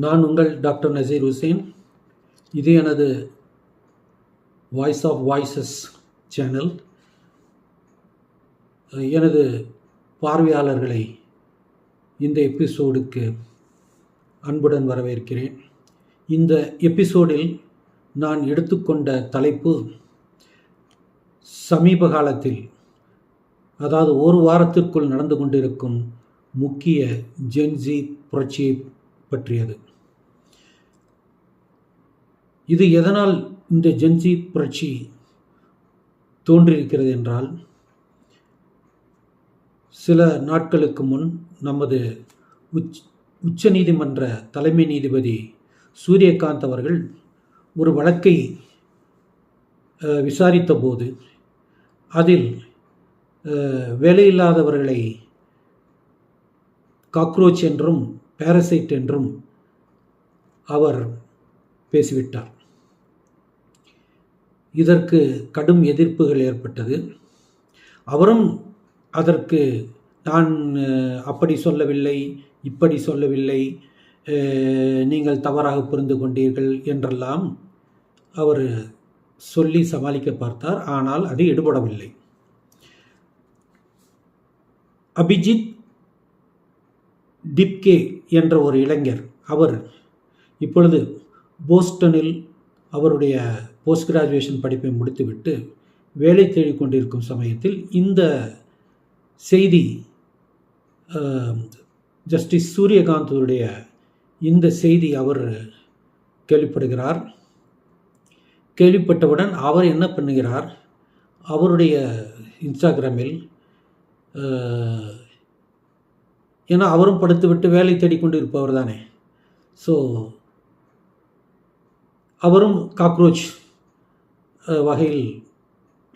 நான் உங்கள் doctor Nazeer Hussein. இது எனது வாய்ஸ் ஆஃப் வாய்ஸஸ் சேனல். எனது பார்வையாளர்களை இந்த எபிசோடுக்கு அன்புடன் வரவேற்கிறேன். இந்த எபிசோடில் நான் எடுத்துக்கொண்ட தலைப்பு சமீப காலத்தில், அதாவது ஒரு வாரத்திற்குள் நடந்து கொண்டிருக்கும் முக்கிய ஜென்ஸி புரட்சியை பற்றியது. இது எதனால் இந்த ஜென்ஸி புரட்சி தோன்றியிருக்கிறது என்றால், சில நாட்களுக்கு முன் நமது உச்ச நீதிமன்ற தலைமை நீதிபதி சூரியகாந்த் அவர்கள் ஒரு வழக்கை விசாரித்த போது அதில் வேலையில்லாதவர்களை காக்ரோச் என்றும் பாரசைட் என்றும் அவர் பேசிவிட்டார். இதற்கு கடும் எதிர்ப்புகள் ஏற்பட்டது. அவரும் அதற்கு நான் அப்படி சொல்லவில்லை, இப்படி சொல்லவில்லை, நீங்கள் தவறாக புரிந்து கொண்டீர்கள் என்றெல்லாம் அவர் சொல்லி சமாளிக்க பார்த்தார். ஆனால் அது எடுபடவில்லை. அபிஜித் டிப்கே என்ற ஒரு இளைஞர், அவர் இப்பொழுது போஸ்டனில் அவருடைய போஸ்ட் கிராஜுவேஷன் படிப்பை முடித்துவிட்டு வேலை தேடிக்கொண்டிருக்கும் சமயத்தில் இந்த செய்தி, ஜஸ்டிஸ் சூரியகாந்தனுடைய இந்த செய்தி அவர் கேள்விப்படுகிறார். கேள்விப்பட்டவுடன் அவர் என்ன பண்ணுகிறார், அவருடைய இன்ஸ்டாகிராமில், ஏன்னா அவரும் படுத்துவிட்டு வேலை தேடிக்கொண்டு இருப்பவர் தானே, ஸோ அவரும் காக்ரோச் வகையில்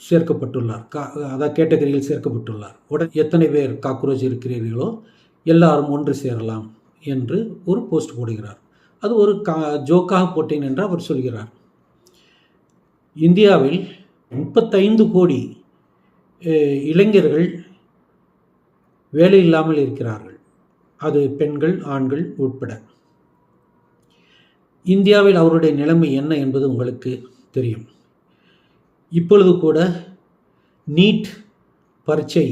சேர்க்கப்பட்டுள்ளார், அதாவது கேட்டகரியில் சேர்க்கப்பட்டுள்ளார். உடன் எத்தனை பேர் காக்ரோச் இருக்கிறீர்களோ எல்லாரும் ஒன்று சேரலாம் என்று ஒரு போஸ்ட் போடுகிறார். அது ஒரு ஜோக்காக போட்டேன் என்று அவர் சொல்கிறார். இந்தியாவில் 35 கோடி இளைஞர்கள் வேலை இல்லாமல் இருக்கிறார்கள். அது பெண்கள், ஆண்கள் உட்பட. இந்தியாவில் அவருடைய நிலைமை என்ன என்பது உங்களுக்கு தெரியும். இப்பொழுது கூட நீட் பரீட்சை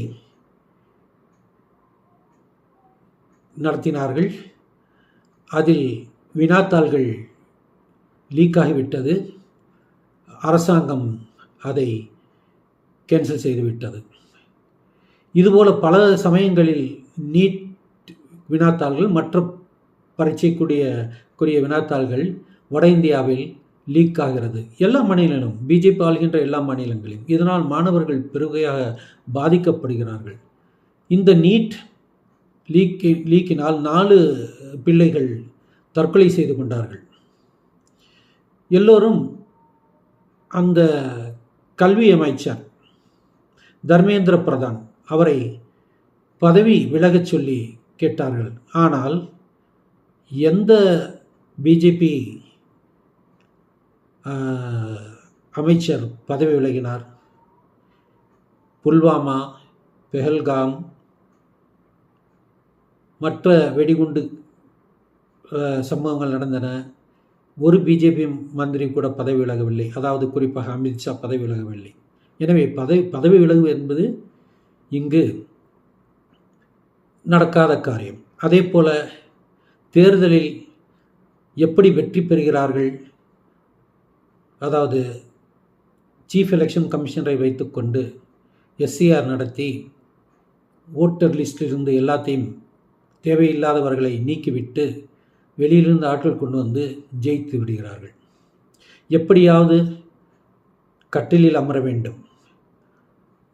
நடத்தினார்கள். அதில் வினாத்தாள்கள் லீக் ஆகிவிட்டது. அரசாங்கம் அதை கேன்சல் செய்துவிட்டது. இதுபோல பல சமயங்களில் நீட் வினாத்தாள்கள், மற்ற பரீட்சைக்குரிய வினாத்தாள்கள் வட இந்தியாவில் லீக் ஆகிறது. எல்லா மாநிலங்களும், பிஜேபி ஆளுகின்ற எல்லா மாநிலங்களிலும். இதனால் மாணவர்கள் பெருகையாக பாதிக்கப்படுகிறார்கள். இந்த நீட் லீக்கினால் 4 பிள்ளைகள் தற்கொலை செய்து கொண்டார்கள். எல்லோரும் அந்த கல்வி அமைச்சர் தர்மேந்திர பிரதான் அவரை பதவி விலகச் சொல்லி கேட்டார்கள். ஆனால் எந்த பிஜேபி அமைச்சர் பதவி விலகினார்? புல்வாமா, பெஹல்காம், மற்ற வெடிகுண்டு சம்பவங்கள் நடந்தன. ஒரு பிஜேபி மந்திரி கூட பதவி விலகவில்லை. அதாவது குறிப்பாக அமித்ஷா பதவி விலகவில்லை. எனவே பதவி விலகு என்பது இங்கு நடக்காத காரியம். அதே போல தேர்தலில் எப்படி வெற்றி பெறுகிறார்கள்? அதாவது சீஃப் எலெக்ஷன் கமிஷனரை வைத்துக்கொண்டு எஸ்சிஆர் நடத்தி ஓட்டர் லிஸ்டிலிருந்து எல்லாத்தையும் தேவையில்லாதவர்களை நீக்கிவிட்டு வெளியிலிருந்து ஆட்கள் கொண்டு வந்து ஜெயித்து விடுகிறார்கள். எப்படியாவது கட்டிலில் அமர வேண்டும்.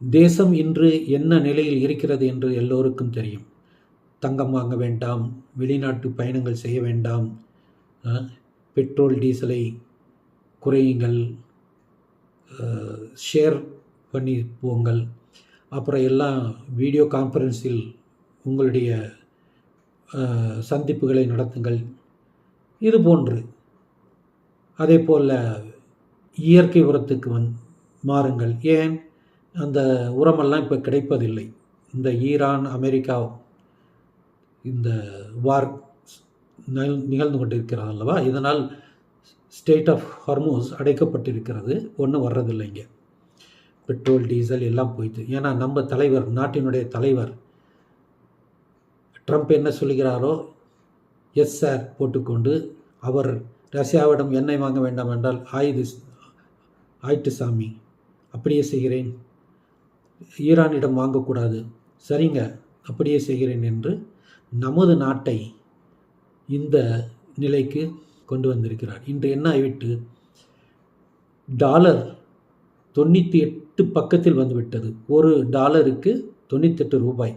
தேசம் இன்று என்ன நிலையில் இருக்கிறது என்று எல்லோருக்கும் தெரியும். தங்கம் வாங்க வேண்டாம், வெளிநாட்டு பயணங்கள் செய்ய வேண்டாம், பெட்ரோல் டீசலை குறையுங்கள், ஷேர் பண்ணி போங்கள், அப்புறம் எல்லாம் வீடியோ கான்ஃபரன்ஸில் உங்களுடைய சந்திப்புகளை நடத்துங்கள், இது போன்று. அதே போல் இயற்கை உரத்துக்கு மாறுங்கள். ஏன் அந்த உரமெல்லாம் இப்போ கிடைப்பதில்லை. இந்த ஈரான், அமெரிக்கா இந்த வார் நிகழ்ந்து கொண்டிருக்கிறது அல்லவா. இதனால் ஸ்டேட் ஆஃப் ஹார்மோஸ் அடைக்கப்பட்டிருக்கிறது. ஒன்றும் வர்றதில்லை இங்கே. பெட்ரோல், டீசல் எல்லாம் போயிட்டு. ஏன்னா நம்ம தலைவர், நாட்டினுடைய தலைவர் ட்ரம்ப் என்ன சொல்கிறாரோ எஸ் சார் போட்டுக்கொண்டு, அவர் ரஷ்யாவிடம் எண்ணெய் வாங்க வேண்டாம் என்றால் ஆயிட்டு சாமி, அப்படியே செய்கிறேன். ஈரானிடம் வாங்கக்கூடாது, சரிங்க அப்படியே செய்கிறேன் என்று நமது நாட்டை இந்த நிலைக்கு கொண்டு வந்திருக்கிறார். இன்று என்ன ஆகிவிட்டு, டாலர் 98 பக்கத்தில் வந்துவிட்டது. ஒரு டாலருக்கு 98 ரூபாய்.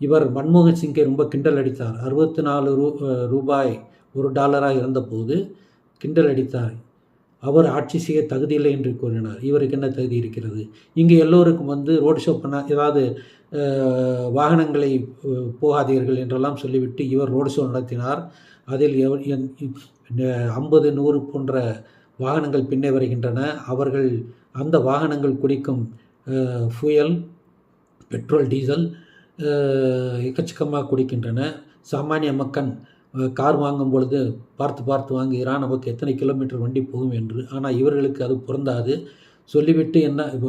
இவர் மன்மோகன் சிங்கை ரொம்ப கிண்டல் அடித்தார். 64 ரூபாய் ஒரு டாலராக இருந்தபோது கிண்டல் அடித்தார். அவர் ஆட்சி செய்ய தகுதியில்லை என்று கூறினார். இவருக்கு என்ன தகுதி இருக்கிறது? இங்கே எல்லோருக்கும் ரோடு ஷோ பண்ண, ஏதாவது வாகனங்களை போகாதீர்கள் என்றெல்லாம் சொல்லிவிட்டு இவர் ரோடு ஷோ நடத்தினார். அதில் 50, 100 போன்ற வாகனங்கள் பின்னே வருகின்றன. அவர்கள் அந்த வாகனங்கள் குடிக்கும் ஃபியூயல், பெட்ரோல், டீசல் எக்கச்சக்கமாக குடிக்கின்றன. சாமானிய மக்கள் கார் வாங்கும் பொழுது பார்த்து வாங்குகிறான், நமக்கு எத்தனை கிலோமீட்டர் வண்டி போகும் என்று. ஆனால் இவர்களுக்கு அது பொருந்தாது. சொல்லிவிட்டு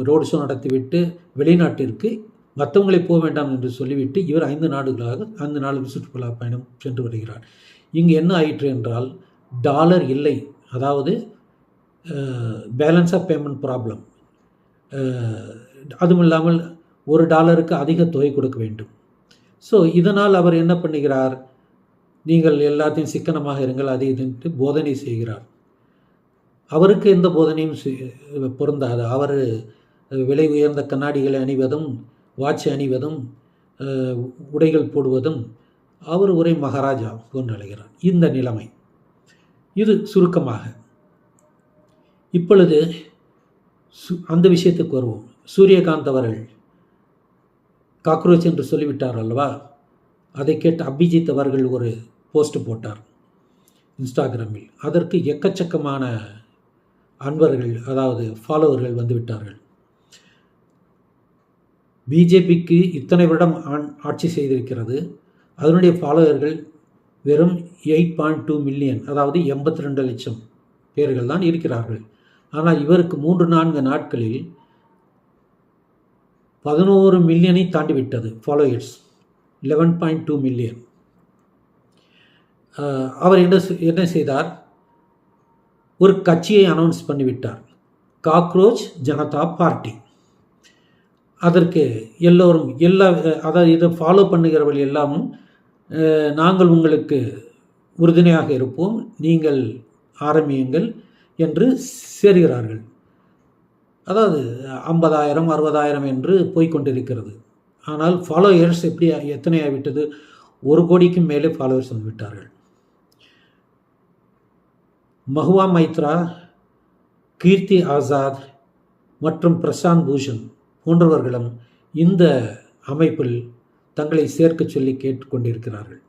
ரோடு ஷோ நடத்திவிட்டு வெளிநாட்டிற்கு மற்றவங்களை போக வேண்டாம் என்று சொல்லிவிட்டு இவர் 5 நாடுகளுக்கு சுற்றுலா பயணம் சென்று வருகிறார். இங்கு என்ன ஆயிற்று என்றால், டாலர் இல்லை. அதாவது பேலன்ஸ் ஆஃப் பேமெண்ட் ப்ராப்ளம். அதுவும் இல்லாமல் ஒரு டாலருக்கு அதிக தொகை கொடுக்க வேண்டும். ஸோ இதனால் அவர் என்ன பண்ணுகிறார், நீங்கள் எல்லாத்தையும் சிக்கனமாக இருங்கள், அதை இதுன்ட்டு போதனை செய்கிறார். அவருக்கு எந்த போதனையும் பொருந்தாது. அவர் விலை உயர்ந்த கண்ணாடிகளை அணிவதும், வாட்ச் அணிவதும், உடைகள் போடுவதும், அவர் ஒரே மகாராஜா போன்று அழைகிறார். இந்த நிலைமை இது சுருக்கமாக. இப்பொழுது அந்த விஷயத்துக்கு வருவோம். சூரியகாந்த் அவர்கள் காக்ரோச் என்று சொல்லிவிட்டார் அல்லவா. அதை கேட்டு அபிஜித் அவர்கள் ஒரு போஸ்ட் போட்டார் இன்ஸ்டாகிராமில். அதற்கு எக்கச்சக்கமான அன்பர்கள், அதாவது ஃபாலோவர்கள் வந்துவிட்டார்கள். பிஜேபிக்கு இத்தனை வருடம் ஆட்சி செய்திருக்கிறது. அதனுடைய ஃபாலோவர்கள் வெறும் 8.2 மில்லியன், அதாவது 82 லட்சம் பேர்கள் தான் இருக்கிறார்கள். ஆனால் இவருக்கு 3-4 நாட்களில் 11 மில்லியனை தாண்டிவிட்டது ஃபாலோயர்ஸ். 11.2 மில்லியன். அவர் என்ன செய்தார், ஒரு கட்சியை அனௌன்ஸ் பண்ணிவிட்டார், காக்ரோச் ஜனதா பார்ட்டி. அதற்கு எல்லோரும் அதாவது இதை ஃபாலோ பண்ணுகிறவர்கள் எல்லாமும் நாங்கள் உங்களுக்கு உறுதுணையாக இருப்போம், நீங்கள் ஆரம்பியுங்கள் என்று சேர்கிறார்கள். அதாவது 50,000 60,000 என்று போய்கொண்டிருக்கிறது. ஆனால் ஃபாலோயர்ஸ் எத்தனை ஆகிவிட்டது, 1 கோடிக்கும் மேலே ஃபாலோவர்ஸ் வந்துவிட்டார்கள். மஹுவா மைத்ரா, கீர்த்தி ஆசாத் மற்றும் பிரசாந்த் பூஷன் போன்றவர்களும் இந்த அமைப்பில் தங்களை சேர்க்க சொல்லி கேட்டுக்கொண்டிருக்கிறார்கள்.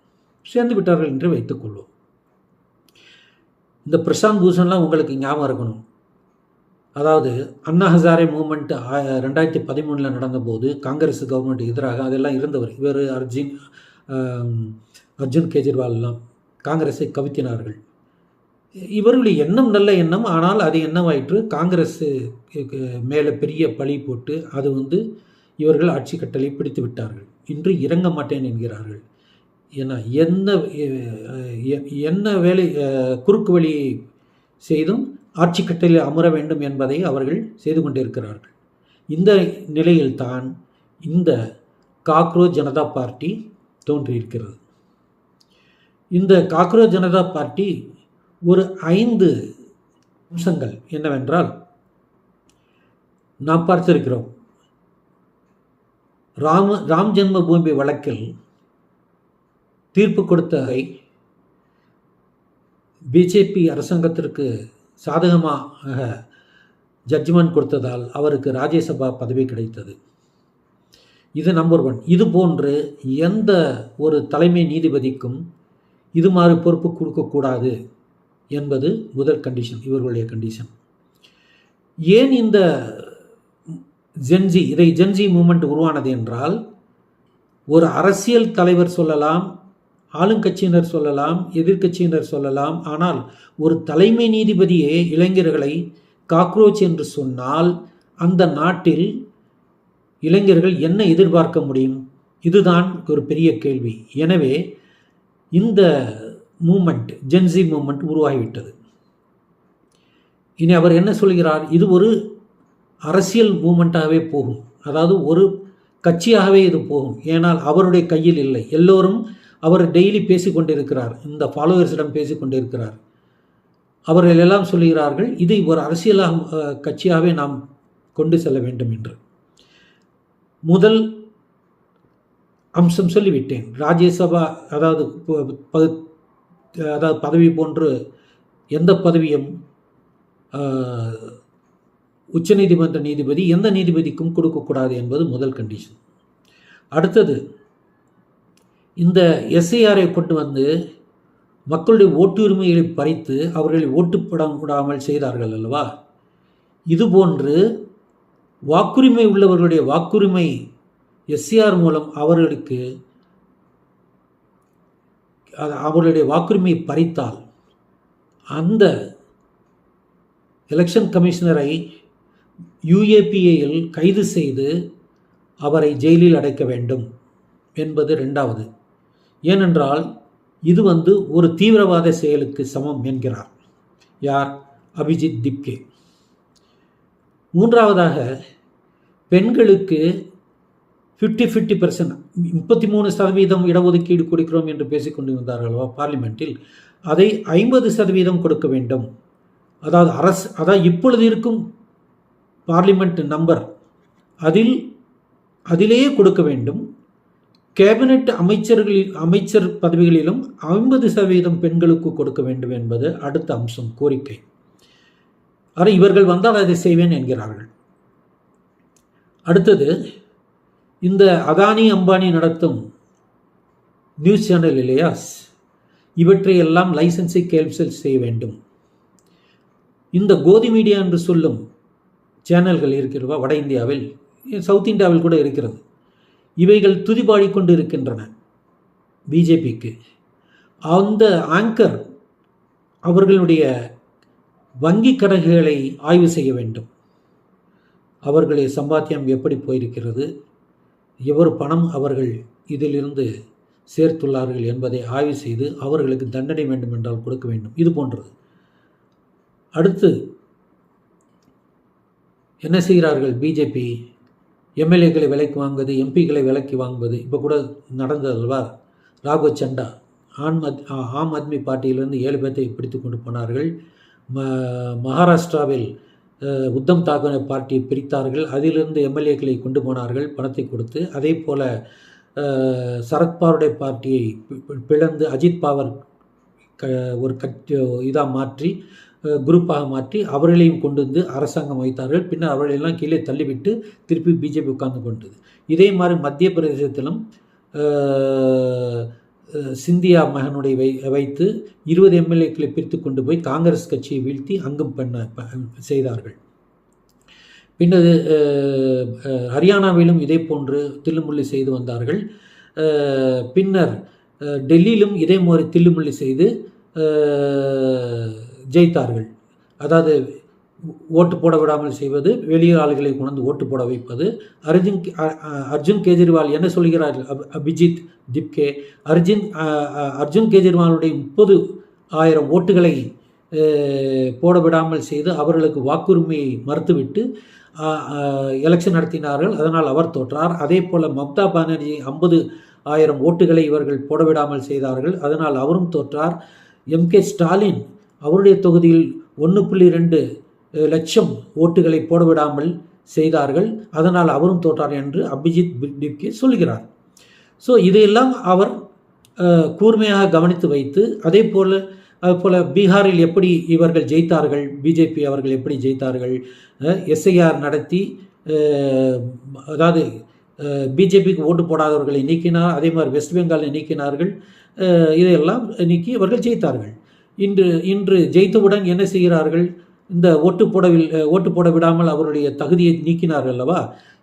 சேர்ந்து விட்டார்கள் என்று வைத்துக்கொள்வோம். இந்த பிரசாந்த் பூஷன்லாம் உங்களுக்கு ஞாபகம் இருக்கணும். அதாவது அண்ணா ஹசாரே மூமெண்ட் 2013 நடந்தபோது காங்கிரஸ் கவர்மெண்ட் எதிராக அதெல்லாம் இருந்தவர். இவர் அர்ஜுன் கெஜ்ரிவால்லாம் காங்கிரஸை கவித்தினார்கள். இவர்களுடைய எண்ணம் நல்ல எண்ணம். ஆனால் அது என்னவாயிற்று, காங்கிரஸ் மேலே பெரிய பழி போட்டு அது இவர்கள் ஆட்சி கட்டளை பிடித்து விட்டார்கள். இன்று இறங்க மாட்டேன் என்கிறார்கள். ஏன்னா என்ன வேலை, குறுக்கு வழி செய்தும் ஆட்சி கட்டளையில் அமர வேண்டும் என்பதை அவர்கள் செய்து கொண்டிருக்கிறார்கள். இந்த நிலையில்தான் இந்த காக்ரோச் ஜனதா பார்ட்டி தோன்றியிருக்கிறது. இந்த காக்ரோச் ஜனதா பார்ட்டி ஒரு 5 அம்சங்கள் என்னவென்றால், நாம் பார்த்திருக்கிறோம், ராம் ஜென்ம பூமி வழக்கில் தீர்ப்பு கொடுத்ததை பிஜேபி அரசாங்கத்திற்கு சாதகமாக ஜட்ஜ்மெண்ட் கொடுத்ததால் அவருக்கு ராஜ்யசபா பதவி கிடைத்தது. இது நம்பர் 1. இது போன்று எந்த ஒரு தலைமை நீதிபதிக்கும் இது மாதிரி பொறுப்பு கொடுக்கக்கூடாது என்பது முதல் கண்டிஷன், இவர்களுடைய கண்டிஷன். ஏன் இந்த ஜென்ஜி மூமெண்ட் உருவானது என்றால், ஒரு அரசியல் தலைவர் சொல்லலாம், ஆளுங்கட்சியினர் சொல்லலாம், எதிர்க்கட்சியினர் சொல்லலாம். ஆனால் ஒரு தலைமை நீதிபதியே இளைஞர்களை காக்ரோச் என்று சொன்னால் அந்த நாட்டில் இளைஞர்கள் என்ன எதிர்பார்க்க முடியும்? இதுதான் ஒரு பெரிய கேள்வி. எனவே இந்த மூமெண்ட், ஜென்சி மூமெண்ட் உருவாகிவிட்டது. இனி அவர் என்ன சொல்கிறார்? இது ஒரு அரசியல் மூமெண்ட்டாகவே போகும், அதாவது ஒரு கட்சியாகவே இது போகும். ஏனால் அவருடைய கையில் இல்லை. எல்லோரும் அவர் டெய்லி பேசிக்கொண்டிருக்கிறார், இந்த ஃபாலோவர்ஸிடம் பேசிக்கொண்டிருக்கிறார். அவர்கள் எல்லாம் சொல்லுகிறார்கள் இதை ஒரு அரசியலாக கட்சியாகவே நாம் கொண்டு செல்ல வேண்டும் என்று. முதல் அம்சம் சொல்லிவிட்டேன். ராஜ்யசபா அதாவது பதவி போன்று எந்த பதவியும் உச்சநீதிமன்ற நீதிபதி எந்த நீதிபதிக்கும் கொடுக்கக்கூடாது என்பது முதல் கண்டிஷன். அடுத்தது, இந்த எஸ்ஐஆரை கொண்டு வந்து மக்களுடைய ஓட்டு உரிமைகளை பறித்து அவர்களை ஓட்டு போட விடாமல் செய்தார்கள் அல்லவா? இதுபோன்று வாக்குரிமை உள்ளவர்களுடைய வாக்குரிமை எஸ்ஐஆர் மூலம் அவர்களுடைய வாக்குரிமை பறித்தால் அந்த எலெக்ஷன் கமிஷனரை UAPAயில் கைது செய்து அவரை ஜெயிலில் அடைக்க வேண்டும் என்பது இரண்டாவது. ஏனென்றால் இது ஒரு தீவிரவாத செயலுக்கு சமம் என்கிறார் யார்? அபிஜித் திப்கே. மூன்றாவதாக, பெண்களுக்கு 50% 33% இடஒதுக்கீடு கொடுக்கிறோம் என்று பேசிக்கொண்டிருந்தார்களோ பார்லிமெண்ட்டில், அதை 50% கொடுக்க வேண்டும். அதாவது இப்பொழுது இருக்கும் பார்லிமெண்ட் நம்பர் அதிலேயே கொடுக்க வேண்டும். கேபினெட் அமைச்சர் பதவிகளிலும் 50% பெண்களுக்கு கொடுக்க வேண்டும் என்பது அடுத்த அம்சம், கோரிக்கை. ஆனால் இவர்கள் வந்தால் அதை செய்வேன் என்கிறார்கள். அடுத்தது, இந்த அதானி அம்பானி நடத்தும் நியூஸ் சேனல் இல்லையா, இவற்றை எல்லாம் லைசன்ஸை கேன்சல் செய்ய வேண்டும். இந்த கோதி மீடியா என்று சொல்லும் சேனல்கள் இருக்கிறவா வட இந்தியாவில், சவுத் இந்தியாவில் கூட இருக்கிறது. இவைகள் துதிபாடி கொண்டு இருக்கின்றன பிஜேபிக்கு. அந்த ஆங்கர் அவர்களுடைய வங்கி கணக்குகளை ஆய்வு செய்ய வேண்டும். அவர்களுடைய சம்பாத்தியம் எப்படி போயிருக்கிறது, எவ்வளவு பணம் அவர்கள் இதிலிருந்து சேர்த்துள்ளார்கள் என்பதை ஆய்வு செய்து அவர்களுக்கு தண்டனை வேண்டும் என்றால் கொடுக்க வேண்டும். இது போன்றது. அடுத்து என்ன செய்கிறார்கள் பிஜேபி? எம்எல்ஏக்களை விலைக்கு வாங்குவது, எம்பிக்களை விலைக்கு வாங்குவது. இப்போ கூட நடந்ததல்வா, ராகவ் சண்டா ஆம் ஆத்மி பார்ட்டியிலிருந்து 7 பேர்த்தை பிடித்து கொண்டு போனார்கள். மகாராஷ்டிராவில் உத்தம் தாக்கரே பார்ட்டியை பிரித்தார்கள், அதிலிருந்து எம்எல்ஏக்களை கொண்டு போனார்கள் பணத்தை கொடுத்து. அதே போல் சரத்பவாருடைய பார்ட்டியை பிளந்து அஜித் பவார் ஒரு இதாக மாற்றி குரூப்பாக மாற்றி அவர்களையும் கொண்டு வந்து அரசாங்கம் வைத்தார்கள். பின்னர் அவர்களெல்லாம் கீழே தள்ளிவிட்டு திருப்பி பிஜேபி உட்கார்ந்து கொண்டது. இதே மாதிரி மத்திய பிரதேசத்திலும் சிந்தியா மகனுடைய வைத்து 20 எம்எல்ஏக்களை பிரித்து கொண்டு போய் காங்கிரஸ் கட்சியை வீழ்த்தி அங்கும் செய்தார்கள். பின்னர் ஹரியானாவிலும் இதே போன்று தில்லுமுள்ளி செய்து வந்தார்கள். பின்னர் டெல்லியிலும் இதே மாதிரி தில்லுமுள்ளி செய்து ஜெயித்தார்கள். அதாவது ஓட்டு போட விடாமல் செய்வது, வெளியே ஆளுகளை கொண்டு ஓட்டு போட வைப்பது. அர்ஜுன் கெஜ்ரிவால் என்ன சொல்கிறார்கள்? அபிஜித் திப்கே அர்ஜுன் கெஜ்ரிவாலுடைய 30,000 ஓட்டுகளை போட விடாமல் செய்து அவர்களுக்கு வாக்குரிமையை மறுத்துவிட்டு எலெக்ஷன் நடத்தினார்கள். அதனால் அவர் தோற்றார். அதே போல் மம்தா பானர்ஜி 50,000 ஓட்டுகளை இவர்கள் போட விடாமல் செய்தார்கள். அதனால் அவரும் தோற்றார். MK ஸ்டாலின் அவருடைய தொகுதியில் 1.2 லட்சம் ஓட்டுகளை போட விடாமல் செய்தார்கள். அதனால் அவரும் தோற்றார் என்று அபிஜித் திப்கே சொல்கிறார். ஸோ இதையெல்லாம் அவர் கூர்மையாக கவனித்து வைத்து, அதே போல் பீகாரில் எப்படி இவர்கள் ஜெயித்தார்கள், பிஜேபி அவர்கள் எப்படி ஜெயித்தார்கள், SIR நடத்தி, அதாவது பிஜேபிக்கு ஓட்டு போடாதவர்களை நீக்கினார். அதே மாதிரி வெஸ்ட் பெங்காலை நீக்கினார்கள். இதையெல்லாம் நீக்கி அவர்கள் ஜெயித்தார்கள். இன்று ஜெயித்தவுடன் என்ன செய்கிறார்கள்? இந்த ஓட்டு போட விடாமல் அவருடைய தகுதியை நீக்கினார்கள் அல்லவா,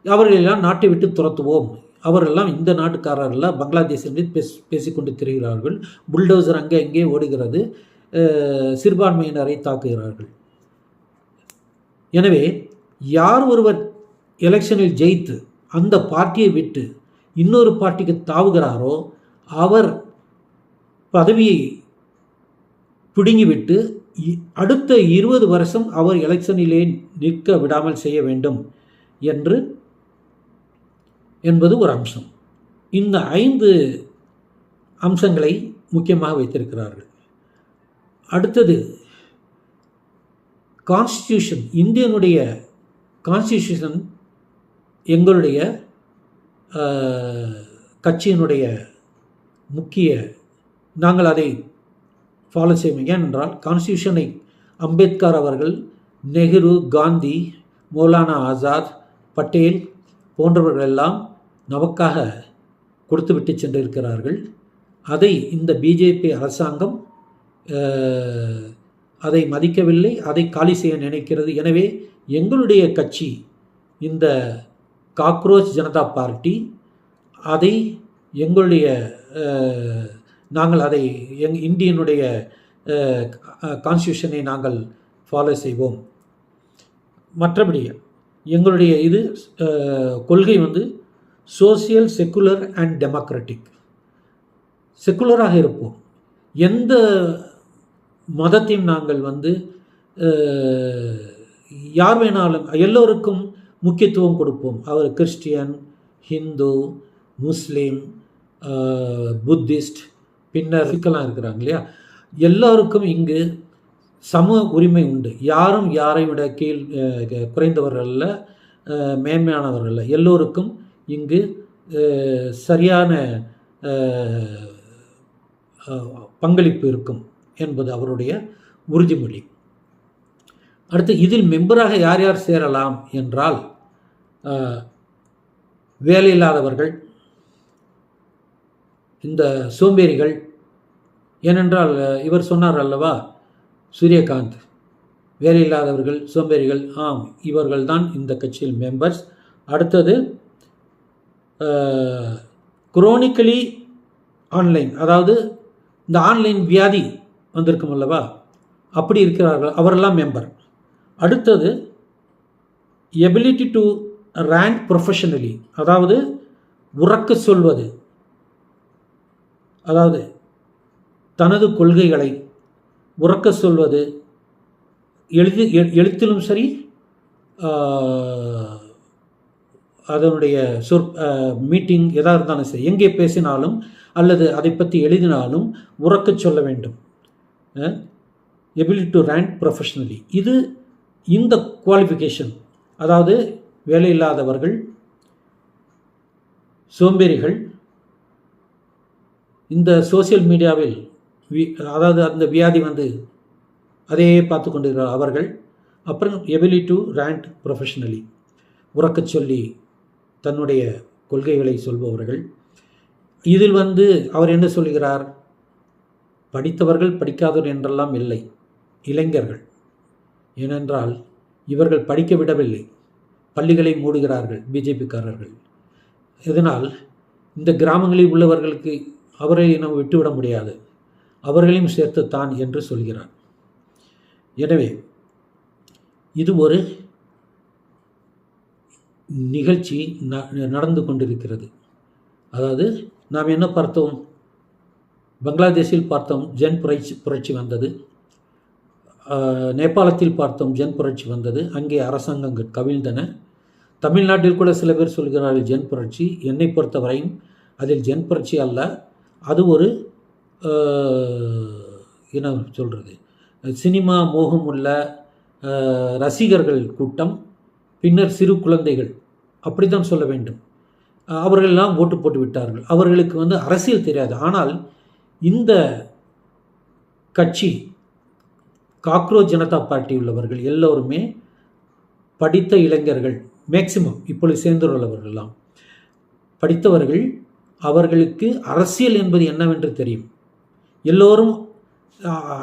அவர்களெல்லாம் நாட்டை விட்டு துரத்துவோம், அவரெல்லாம் இந்த நாட்டுக்காரர்கள் பங்களாதேஷ் என்று பேசிக்கொண்டு திரிகிறார்கள். புல்டோசர் அங்கே எங்கே ஓடுகிறது, சிறுபான்மையினரை தாக்குகிறார்கள். எனவே யார் ஒருவர் எலெக்ஷனில் ஜெயித்து அந்த பார்ட்டியை விட்டு இன்னொரு பார்ட்டிக்கு தாவுகிறாரோ அவர் பதவியை பிடுங்கிவிட்டு அடுத்த 20 வருஷம் அவர் எலெக்ஷனிலே நிற்க விடாமல் செய்ய வேண்டும் என்பது ஒரு அம்சம். இந்த 5 அம்சங்களை முக்கியமாக வைத்திருக்கிறார்கள். அடுத்தது கான்ஸ்டியூஷன். இந்தியனுடைய கான்ஸ்டியூஷன் எங்களுடைய கட்சியினுடைய முக்கிய, நாங்கள் அதை ஃபாலோ செய்வோம். ஏனென்றால் கான்ஸ்டியூஷனை அம்பேத்கர் அவர்கள், நெஹ்ரு, காந்தி, மௌலானா ஆசாத், பட்டேல் போன்றவர்கள் எல்லாம் நமக்காக கொடுத்துவிட்டு சென்றிருக்கிறார்கள். அதை இந்த பிஜேபி அரசாங்கம் அதை மதிக்கவில்லை, அதை காலி செய்ய நினைக்கிறது. எனவே எங்களுடைய கட்சி இந்த காக்ரோச் ஜனதா பார்ட்டி அதை எங்களுடைய நாங்கள் அதை இந்தியனுடைய கான்ஸ்டியூஷனை நாங்கள் ஃபாலோ செய்வோம். மற்றபடி எங்களுடைய இது கொள்கை சோசியல், செக்குலர் அண்ட் டெமோக்ராட்டிக். செக்குலராக இருப்போம். எந்த மதத்தையும் நாங்கள் யார் வேணாலும் எல்லோருக்கும் முக்கியத்துவம் கொடுப்போம். அவர் கிறிஸ்டியன், ஹிந்து, முஸ்லீம், புத்திஸ்ட், பின்னர் சிக்கெல்லாம் இருக்கிறாங்க இல்லையா, எல்லோருக்கும் இங்கு சம உரிமை உண்டு. யாரும் யாரை விட கீழ் குறைந்தவர்கள் அல்ல, மேன்மையானவர்கள் அல்ல. எல்லோருக்கும் இங்கு சரியான பங்களிப்பு இருக்கும் என்பது அவருடைய உறுதிமொழி. அடுத்து இதில் மெம்பராக யார் யார் சேரலாம் என்றால், வேலையில்லாதவர்கள், இந்த சோம்பேறிகள். ஏனென்றால் இவர் சொன்னார் அல்லவா சூரியகாந்த், வேலையில்லாதவர்கள், சோம்பேறிகள், இவர்கள் தான் இந்த கட்சியில் மெம்பர்ஸ். அடுத்தது குரோனிக்கலி ஆன்லைன், அதாவது இந்த ஆன்லைன் வியாதி வந்திருக்கும் அல்லவா, அப்படி இருக்கிறார்கள், அவரெல்லாம் மெம்பர். அடுத்தது எபிலிட்டி டு ரேங்க் ப்ரொஃபஷனலி, அதாவது உறக்க சொல்வது, அதாவது தனது கொள்கைகளை உறக்க சொல்வது, எழுத்திலும் சரி, அதனுடைய மீட்டிங் எதாக இருந்தாலும் சரி, எங்கே பேசினாலும் அல்லது அதை பற்றி எழுதினாலும் உறக்க சொல்ல வேண்டும். எபிலிட்டி டு ரேங்க் ப்ரொஃபஷனலி, இது இந்த குவாலிஃபிகேஷன், அதாவது வேலையில்லாதவர்கள், சோம்பேறிகள், இந்த சோசியல் மீடியாவில் அதாவது அந்த வியாதி அதையே பார்த்து கொண்டிருக்கிறார் அவர்கள். அப்புறம் எபிலிட்டி டு ரேங்க் ப்ரொஃபஷனலி, உறக்கச் சொல்லி தன்னுடைய கொள்கைகளை சொல்பவர்கள். இதில் அவர் என்ன சொல்கிறார், படித்தவர்கள் படிக்காதவர் என்றெல்லாம் இல்லை, இளைஞர்கள். ஏனென்றால் இவர்கள் படிக்க விடவில்லை, பள்ளிகளை மூடுகிறார்கள் பிஜேபிக்காரர்கள். இதனால் இந்த கிராமங்களில் உள்ளவர்களுக்கு அவரை நாம் விட்டுவிட முடியாது, அவர்களையும் சேர்த்துத்தான் என்று சொல்கிறார். எனவே இது ஒரு நிகழ்ச்சி நடந்து கொண்டிருக்கிறது. அதாவது நாம் என்ன பார்த்தோம், பங்களாதேஷில் பார்த்தோம் ஜென் புரட்சி வந்தது, நேபாளத்தில் பார்த்தோம் ஜென் புரட்சி வந்தது, அங்கே அரசாங்கங்கள் கவிழ்ந்தன. தமிழ்நாட்டில் கூட சில பேர் சொல்கிறார்கள் ஜென் புரட்சி. என்னை பொறுத்தவரையும் அதில் ஜென் புரட்சி அல்ல, அது ஒரு என்ன சொல்கிறது, சினிமா மோகம் உள்ள ரசிகர்கள் கூட்டம், பின்னர் சிறு குழந்தைகள், அப்படி தான் சொல்ல வேண்டும். அவர்களெல்லாம் ஓட்டு போட்டு விட்டார்கள். அவர்களுக்கு அரசியல் தெரியாது. ஆனால் இந்த கட்சி காக்ரோச் ஜனதா பார்ட்டி உள்ளவர்கள் எல்லோருமே படித்த இளைஞர்கள், மேக்சிமம் இப்பொழுது சேர்ந்துள்ளவர்களெல்லாம் படித்தவர்கள். அவர்களுக்கு அரசியல் என்பது என்னவென்று தெரியும். எல்லோரும்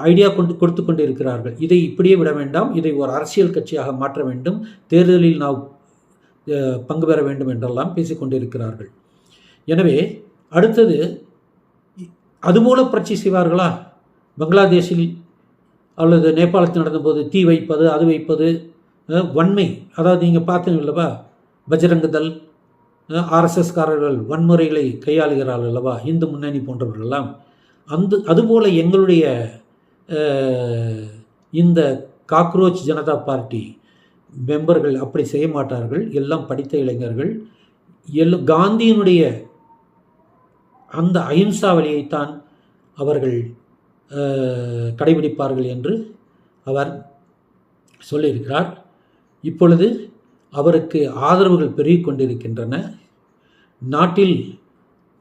ஐடியா கொடுத்து கொண்டு இருக்கிறார்கள். இதை இப்படியே விட வேண்டாம், இதை ஒரு அரசியல் கட்சியாக மாற்ற வேண்டும், தேர்தலில் நாம் பங்கு பெற வேண்டும் என்றெல்லாம் பேசிக்கொண்டிருக்கிறார்கள். எனவே அடுத்தது அதுபோல புரட்சி செய்வார்களா? பங்களாதேஷில் அல்லது நேபாளத்தில் நடந்தபோது தீ வைப்பது, அது வைப்பது, வன்மை, அதாவது நீங்கள் பார்த்தீங்க அல்லவா, பஜ்ரங் தள், ஆர்எஸ்எஸ்காரர்கள் வன்முறைகளை கையாளுகிறார்கள் அல்லவா, இந்து முன்னணி போன்றவர்களெல்லாம். அதுபோல் எங்களுடைய இந்த காக்ரோச் ஜனதா பார்ட்டி மெம்பர்கள் அப்படி செய்ய மாட்டார்கள். எல்லாம் படித்த இளைஞர்கள். காந்தியினுடைய அந்த அஹிம்சா வழியைத்தான் அவர்கள் கடைபிடிப்பார்கள் என்று அவர் சொல்லியிருக்கிறார். இப்பொழுது அவருக்கு ஆதரவுகள் பெருகி கொண்டிருக்கின்றன. நாட்டில்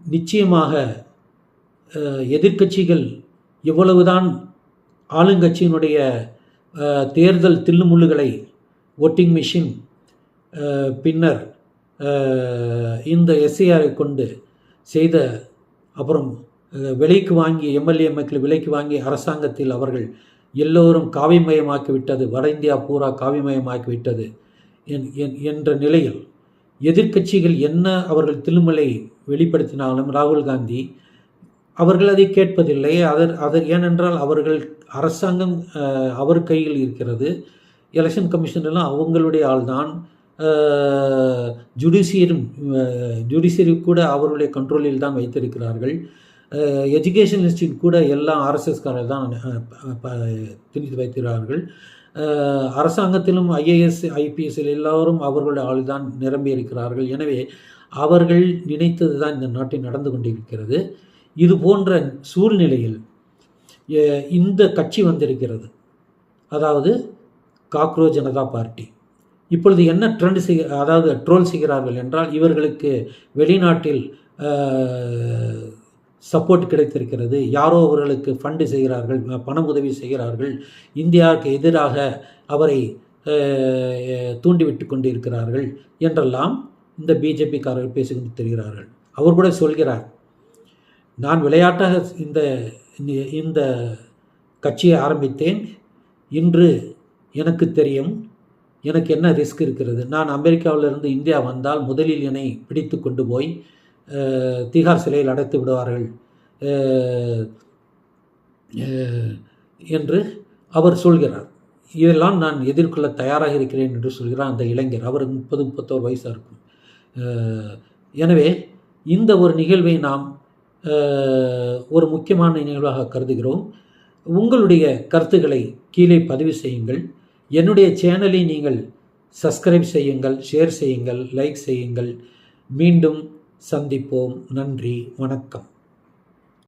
நிச்சயமாக எதிர்க்கட்சிகள் எவ்வளவுதான் ஆளுங்கட்சியினுடைய தேர்தல் தில்லுமுள்ளுகளை, ஓட்டிங் மிஷின், பின்னர் இந்த எஸ்ஐஆரை கொண்டு செய்த, அப்புறம் விலைக்கு வாங்கி எம்எல்ஏ விலைக்கு வாங்கி அரசாங்கத்தில் அவர்கள் எல்லோரும் காவிமயமாக்கிவிட்டது, வட இந்தியா பூரா காவிமயமாக்கிவிட்டது என்ற நிலையில் எதிர்க்கட்சிகள் என்ன அவர்கள் தில்லுமுல்லை வெளிப்படுத்தினாலும் ராகுல் காந்தி அவர்கள் அதை கேட்பதில்லை. ஏனென்றால் அவர்கள் அரசாங்கம் அவர் கையில் இருக்கிறது. எலெக்ஷன் கமிஷனெல்லாம் அவங்களுடைய ஆள்தான். ஜுடிஷியரி கூட அவருடைய கண்ட்ரோலில் தான் வைத்திருக்கிறார்கள். எஜுகேஷன் இன்ஸ்டியூட் கூட எல்லாம் ஆர்எஸ்எஸ்காரர்கள் தான் திணித்து வைத்திருக்கிறார்கள். அரசாங்கத்திலும் ஐஏஎஸ் ஐபிஎஸ்ஸில் எல்லோரும் அவர்களுடைய ஆள் தான் நிரம்பி இருக்கிறார்கள். எனவே அவர்கள் நினைத்தது தான் இந்த நாட்டில் நடந்து கொண்டிருக்கிறது. இது போன்ற சூழ்நிலையில் இந்த கட்சி வந்திருக்கிறது, அதாவது காக்ரோச் ஜனதா பார்ட்டி. இப்பொழுது என்ன ட்ரோல் செய்கிறார்கள் என்றால், இவர்களுக்கு வெளிநாட்டில் சப்போர்ட் கிடைத்திருக்கிறது, யாரோ அவர்களுக்கு ஃபண்டு செய்கிறார்கள், பண உதவி செய்கிறார்கள், இந்தியாவுக்கு எதிராக அவரை தூண்டிவிட்டு கொண்டு இருக்கிறார்கள் என்றெல்லாம் இந்த பிஜேபிக்காரர்கள் பேசிக்கொண்டு தெரிகிறார்கள். அவர் கூட சொல்கிறார், நான் விளையாட்டாக இந்த கட்சியை ஆரம்பித்தேன். இன்று எனக்கு தெரியும் எனக்கு என்ன ரிஸ்க் இருக்கிறது. நான் அமெரிக்காவிலிருந்து இந்தியா வந்தால் முதலில் என்னை பிடித்து கொண்டு போய் திகார் சிலையில் அடைத்து விடுவார்கள் என்று அவர் சொல்கிறார். இதெல்லாம் நான் எதிர்கொள்ள தயாராக இருக்கிறேன் என்று சொல்கிறார் அந்த இளைஞர். அவர் 30-31 வயசாக இருக்கும். எனவே இந்த ஒரு நிகழ்வை நாம் ஒரு முக்கியமான நிகழ்வாக கருதுகிறோம். உங்களுடைய கருத்துக்களை கீழே பதிவு செய்யுங்கள். என்னுடைய சேனலை நீங்கள் சப்ஸ்கிரைப் செய்யுங்கள், ஷேர் செய்யுங்கள், லைக் செய்யுங்கள். மீண்டும் சந்திப்போம். நன்றி, வணக்கம்.